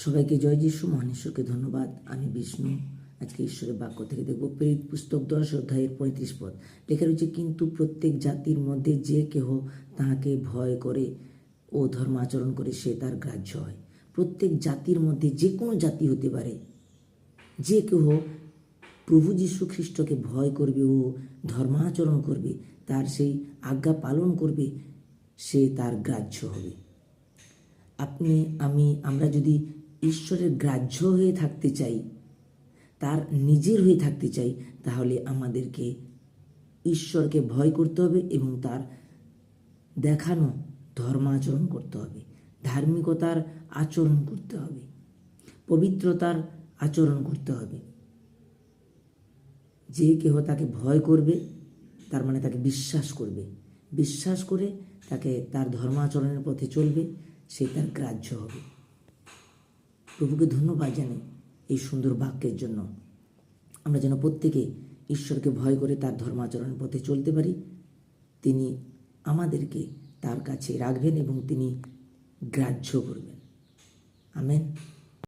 সবাইকে জয় যিশু, মহান ঈশ্বরকে ধন্যবাদ। আমি বিষ্ণু। আজকে ঈশ্বরের বাক্য থেকে দেখব প্রেরিত পুস্তক 10 অধ্যায়ের 35 পদ। লেখা রয়েছে, কিন্তু প্রত্যেক জাতির মধ্যে যে কেহ তাহাকে ভয় করে ও ধর্মাচরণ করে সে তার গ্রাহ্য হয়। প্রত্যেক জাতির মধ্যে, যে কোনো জাতি হতে পারে, যে কেহ প্রভু যীশু খ্রিস্টকে ভয় করবে ও ধর্মাচরণ করবে, তার সেই আজ্ঞা পালন করবে, সে তার গ্রাহ্য হবে। আমরা যদি ঈশ্বরের গ্রাহ্য হয়ে থাকতে চাই, তার নিজের হয়ে থাকতে চাই, তাহলে আমাদেরকে ঈশ্বরকে ভয় করতে হবে এবং তার দেখানো ধর্মাচরণ করতে হবে, ধার্মিকতার আচরণ করতে হবে, পবিত্রতার আচরণ করতে হবে। যে কেহ তাকে ভয় করবে, তার মানে তাকে বিশ্বাস করে তাকে তার ধর্মাচরণের পথে চলবে, সে তার গ্রাহ্য হবে। প্রভুকে ধন্যবাদ জানাই এই সুন্দর বাক্যের জন্য। আমরা যেন প্রত্যেকে ঈশ্বরকে ভয় করে তার ধর্মাচরণের পথে চলতে পারি। তিনি আমাদেরকে তার কাছে রাখবেন এবং তিনি গ্রাহ্য করবেন। আমেন।